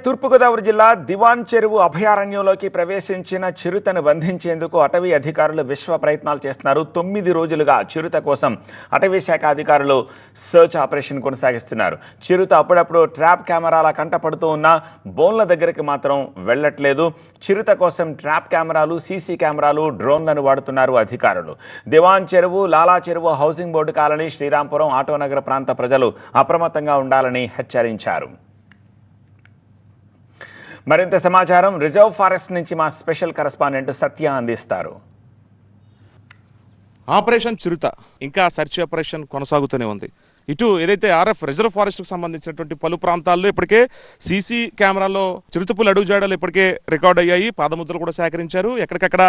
తూర్పుగోదావరి జిల్లా దివాన్ చెరువు అభయారణ్యంలోకి ప్రవేశించిన చిరుతను బంధించేందుకు అటవీ అధికారులు విశ్వ ప్రయత్నాలు చేస్తున్నారు. 9 రోజులుగా చిరుత కోసం అటవీ శాఖ అధికారులు సర్చ్ ఆపరేషన్ కొనసాగిస్తున్నారు. చిరుత అప్పుడప్పుడు ట్రాప్ కెమెరాల కంటపడుతూ ఉన్న బోన్ల దగ్గరికి మాత్రం వెళ్లట్లేదు. చిరుత కోసం ట్రాప్ కెమెరాలు, సీసీ కెమెరాలు, డ్రోన్లను వాడుతున్నారు అధికారులు. దివాన్ చెరువు, లాలా చెరువు, హౌసింగ్ బోర్డు కాలనీ, శ్రీరాంపురం, ఆటోనగర ప్రాంత ప్రజలు అప్రమత్తంగా ఉండాలని హెచ్చరించారు. మరింత సమాచారం రిజర్వ్ ఫారెస్ట్ నుంచి మా స్పెషల్ కరెస్పాండెంట్ సత్య అందిస్తారు. ఆపరేషన్ చిరుత ఇంకా సెర్చ్ ఆపరేషన్ కొనసాగుతూనే ఉంది. ఇటు ఏదైతే ఆర్ఎఫ్ రిజర్వ్ ఫారెస్ట్కి సంబంధించినటువంటి పలు ప్రాంతాల్లో ఇప్పటికే సీసీ కెమెరాలో చిరుతపులు అడుగుజాడలు ఇప్పటికే రికార్డ్ అయ్యాయి. పాదముద్రలు కూడా సేకరించారు. ఎక్కడికక్కడ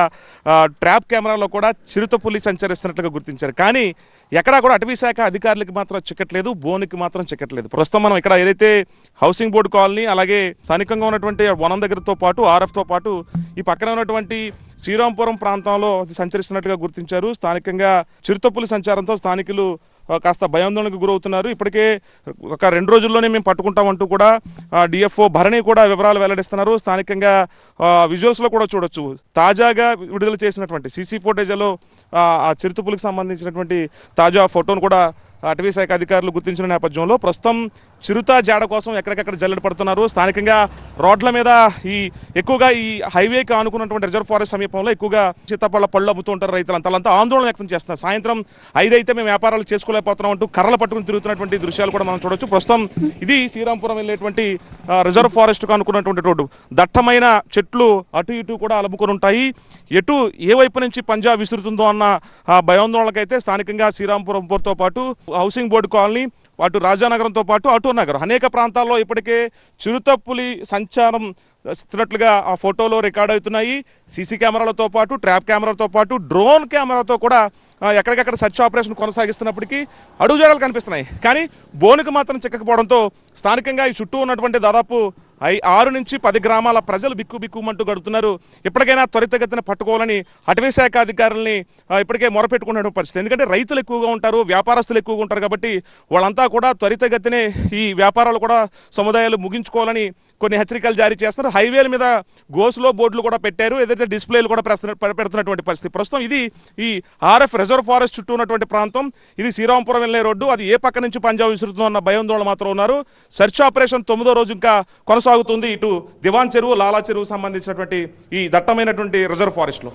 ట్రాప్ కెమెరాలో కూడా చిరుతపులి సంచరిస్తున్నట్లుగా గుర్తించారు. కానీ ఎక్కడా కూడా అటవీ శాఖ అధికారులకి మాత్రం చిక్కట్లేదు, బోనికి మాత్రం చిక్కట్లేదు. ప్రస్తుతం మనం ఇక్కడ ఏదైతే హౌసింగ్ బోర్డు కాలనీ, అలాగే స్థానికంగా ఉన్నటువంటి వనం దగ్గరతో పాటు ఆర్ఎఫ్తో పాటు ఈ పక్కన ఉన్నటువంటి శ్రీరాంపురం ప్రాంతంలో సంచరిస్తున్నట్టుగా గుర్తించారు. స్థానికంగా చిరుతపులి సంచారంతో స్థానికులు కాస్త భయాందోళనకు గురవుతున్నారు. ఇప్పటికే ఒక 2 రోజుల్లోనే మేము పట్టుకుంటామంటూ కూడా డిఎఫ్ఓ భరణి కూడా వివరాలు వెల్లడిస్తున్నారు. స్థానికంగా విజువల్స్లో కూడా చూడొచ్చు. తాజాగా విడుదల చేసినటువంటి సీసీ ఫుటేజ్లో ఆ చిరుతపులికి సంబంధించినటువంటి తాజా ఫోటోను కూడా అటవీ శాఖ అధికారులు గుర్తించిన నేపథ్యంలో ప్రస్తుతం చిరుత జాడ కోసం ఎక్కడికక్కడ జల్లెడ పడుతున్నారు. స్థానికంగా రోడ్ల మీద ఎక్కువగా ఈ హైవేకి ఆనుకున్నటువంటి రిజర్వ్ ఫారెస్ట్ సమీపంలో ఎక్కువగా సీతాఫల పళ్ళు అమ్ముతూ ఉంటారు రైతులు. అంతా ఆందోళన వ్యక్తం చేస్తున్నారు. సాయంత్రం 5 అయితే మేము వ్యాపారాలు చేసుకోలేకపోతున్నాం అంటూ కర్రలు పట్టుకుని తిరుగుతున్నటువంటి దృశ్యాలు కూడా మనం చూడొచ్చు. ప్రస్తుతం ఇది శ్రీరాంపురం వెళ్ళేటువంటి రిజర్వ్ ఫారెస్ట్కు అనుకున్నటువంటి రోడ్డు. దట్టమైన చెట్లు అటు ఇటు కూడా అలుముకొని ఉంటాయి. ఎటు ఏ వైపు నుంచి పంజా విసురుతుందో అన్న భయాందోళనకైతే స్థానికంగా శ్రీరాంపురం పోర్తో పాటు హౌసింగ్ బోర్డు కాలనీ, అటు రాజానగరంతో పాటు ఆటోనగరం అనేక ప్రాంతాల్లో ఇప్పటికే చిరుతపులి సంచారం ఇస్తున్నట్లుగా ఆ ఫోటోలో రికార్డ్ అవుతున్నాయి. సీసీ కెమెరాలతో పాటు ట్రాప్ కెమెరాలతో పాటు డ్రోన్ కెమెరాతో కూడా ఎక్కడికక్కడ సెర్చ్ ఆపరేషన్ కొనసాగిస్తున్నప్పటికీ అడుగుజాడలు కనిపిస్తున్నాయి. కానీ బోనుకు మాత్రం చిక్కకపోవడంతో స్థానికంగా ఈ చుట్టూ ఉన్నటువంటి దాదాపు 6 నుంచి 10 గ్రామాల ప్రజలు బిక్కుమంటూ గడుపుతున్నారు. ఇప్పటికైనా త్వరితగతిన పట్టుకోవాలని అటవీ శాఖ అధికారులని ఇప్పటికే మొరపెట్టుకున్న పరిస్థితి. ఎందుకంటే రైతులు ఎక్కువగా ఉంటారు, వ్యాపారస్తులు ఎక్కువగా ఉంటారు కాబట్టి వాళ్ళంతా కూడా త్వరితగతినే ఈ వ్యాపారాలు కూడా సముదాయాలు ముగించుకోవాలని కొన్ని హెచ్చరికలు జారీ చేస్తున్నారు. హైవేల మీద గోస్లో బోర్డులు కూడా పెట్టారు. ఏదైతే డిస్ప్లేలు కూడా పెడుతున్నటువంటి పరిస్థితి. ప్రస్తుతం ఇది ఈ ఆర్ఎఫ్ రిజర్వ్ ఫారెస్ట్ చుట్టూ ఉన్నటువంటి ప్రాంతం. ఇది శ్రీరాంపురం వెళ్ళే రోడ్డు. అది ఏ పక్క నుంచి పంజాబ్ విసురుతుందో అన్న భయాందోళన మాత్రం ఉన్నారు. సెర్చ్ ఆపరేషన్ 9వ రోజు ఇంకా కొనసాగుతుంది. ఇటు దివాన్ చెరువు, లాలా చెరువు సంబంధించినటువంటి ఈ దట్టమైనటువంటి రిజర్వ్ ఫారెస్ట్లో.